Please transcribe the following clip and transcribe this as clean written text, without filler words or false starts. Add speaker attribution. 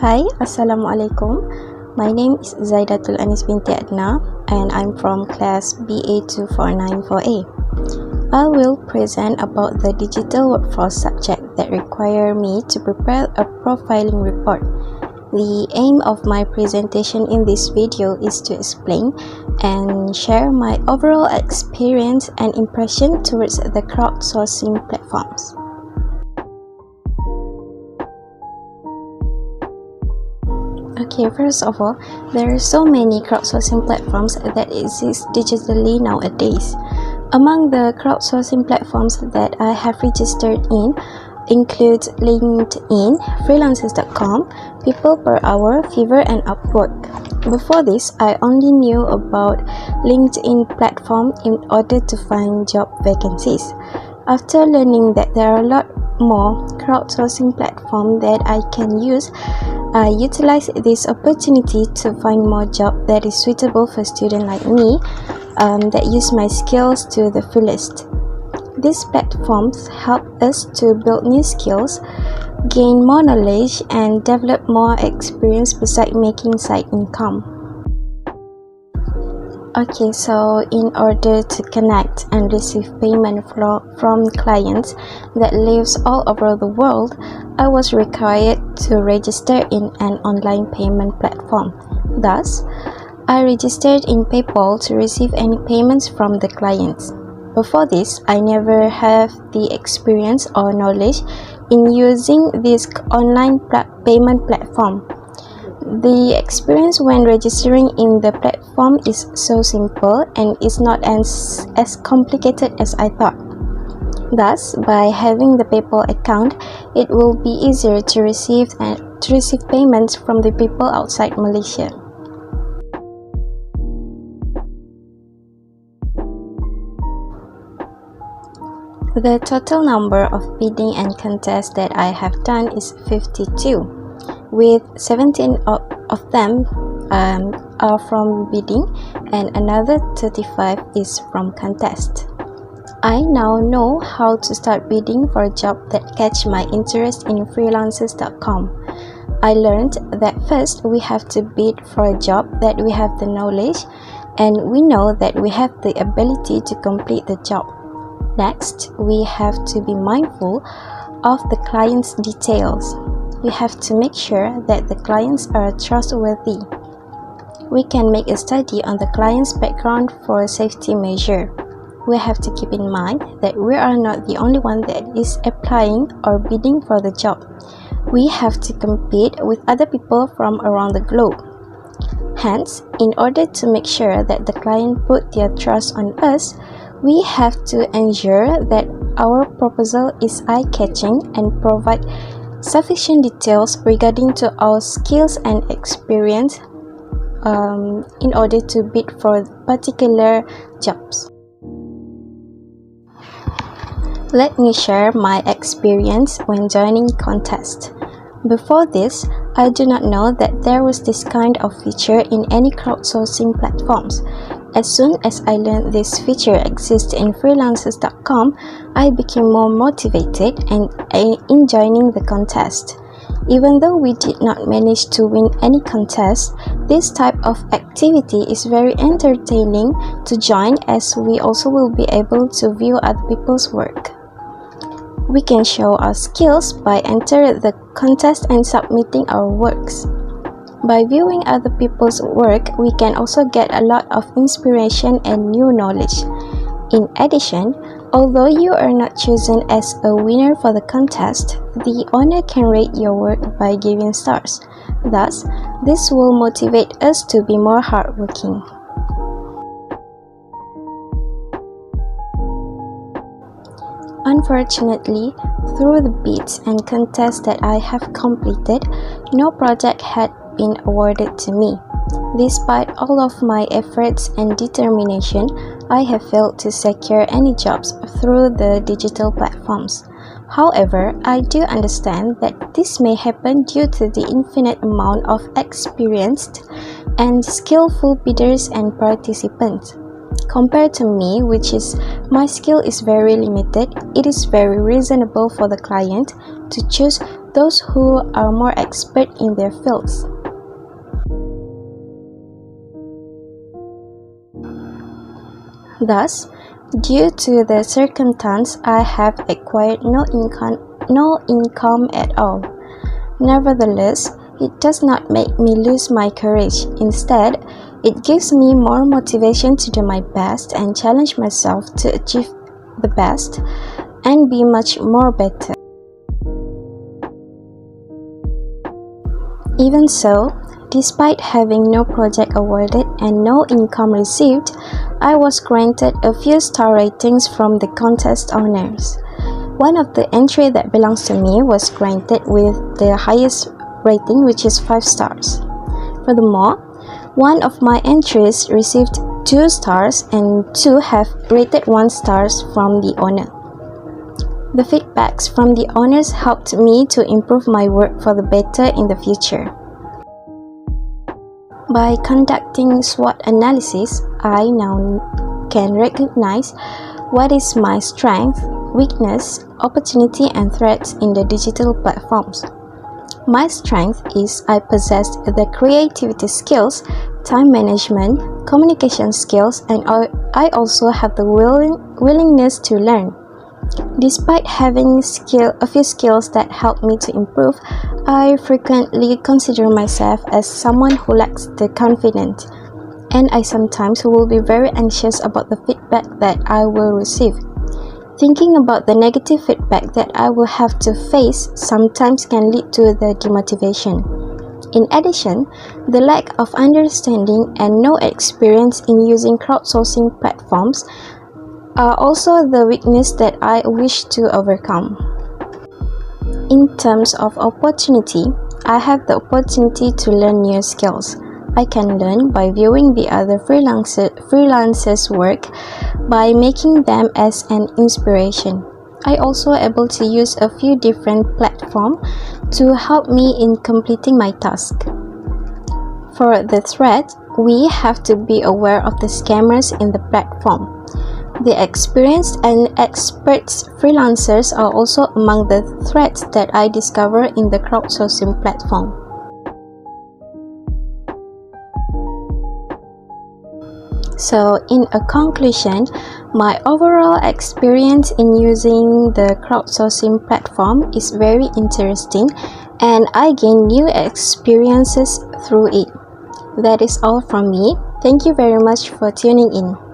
Speaker 1: Hi, Assalamualaikum. My name is Zaidatul Anis binti Adna and I'm from class BA2494A. I will present about the digital workforce subject that require me to prepare a profiling report. The aim of my presentation in this video is to explain and share my overall experience and impression towards the crowdsourcing platforms. Okay, first of all, there are so many crowdsourcing platforms that exist digitally nowadays. Among the crowdsourcing platforms that I have registered in include LinkedIn, freelancers.com, People Per Hour, Fiverr, and Upwork. Before this, I only knew about LinkedIn platform in order to find job vacancies. After learning that there are a lot more crowdsourcing platforms that I can use, I utilize this opportunity to find more job that is suitable for students like me that use my skills to the fullest. These platforms help us to build new skills, gain more knowledge, and develop more experience besides making side income. Okay, so in order to connect and receive payment from clients that lives all over the world, I was required to register in an online payment platform. Thus, I registered in PayPal to receive any payments from the clients. Before this, I never have the experience or knowledge in using this online payment platform. The experience when registering in the platform is so simple and is not as complicated as I thought. Thus, by having the PayPal account, it will be easier to receive payments from the people outside Malaysia. The total number of bidding and contests that I have done is 52. With 17 of them are from bidding and another 35 is from contest. I now know how to start bidding for a job that catch my interest in freelancers.com. I learned that first we have to bid for a job that we have the knowledge and we know that we have the ability to complete the job. Next, we have to be mindful of the client's details. We have to make sure that the clients are trustworthy. We can make a study on the client's background for a safety measure. We have to keep in mind that we are not the only one that is applying or bidding for the job. We have to compete with other people from around the globe. Hence, in order to make sure that the client put their trust on us, we have to ensure that our proposal is eye-catching and provide sufficient details regarding to our skills and experience in order to bid for particular jobs. Let me share my experience when joining contest. Before this, I do not know that there was this kind of feature in any crowdsourcing platforms. As soon as I learned this feature exists in freelancers.com, I became more motivated in joining the contest. Even though we did not manage to win any contest, this type of activity is very entertaining to join as we also will be able to view other people's work. We can show our skills by entering the contest and submitting our works. By viewing other people's work, we can also get a lot of inspiration and new knowledge. In addition, although you are not chosen as a winner for the contest, the owner can rate your work by giving stars. Thus, this will motivate us to be more hardworking. Unfortunately, through the bids and contests that I have completed, no project had been awarded to me. Despite all of my efforts and determination, I have failed to secure any jobs through the digital platforms. However, I do understand that this may happen due to the infinite amount of experienced and skillful bidders and participants. Compared to me, my skill is very limited, it is very reasonable for the client to choose those who are more expert in their fields. Thus, due to the circumstance, I have acquired no income at all. Nevertheless, it does not make me lose my courage. Instead, it gives me more motivation to do my best and challenge myself to achieve the best and be much more better. Even so, despite having no project awarded and no income received, I was granted a few star ratings from the contest owners. One of the entry that belongs to me was granted with the highest rating, which is 5 stars. Furthermore, one of my entries received 2 stars and 2 have rated 1 stars from the owner. The feedbacks from the owners helped me to improve my work for the better in the future. By conducting SWOT analysis, I now can recognize what is my strength, weakness, opportunity and threats in the digital platforms. My strength is I possess the creativity skills, time management, communication skills, and I also have the willingness to learn. Despite having a few skills that help me to improve, I frequently consider myself as someone who lacks the confidence, and I sometimes will be very anxious about the feedback that I will receive. Thinking about the negative feedback that I will have to face sometimes can lead to the demotivation. In addition, the lack of understanding and no experience in using crowdsourcing platforms are also the weakness that I wish to overcome. In terms of opportunity, I have the opportunity to learn new skills. I can learn by viewing the other freelancers' work by making them as an inspiration. I also able to use a few different platforms to help me in completing my task. For the threat, we have to be aware of the scammers in the platform. The experienced and expert freelancers are also among the threats that I discover in the crowdsourcing platform. So, in a conclusion, my overall experience in using the crowdsourcing platform is very interesting and I gain new experiences through it. That is all from me. Thank you very much for tuning in.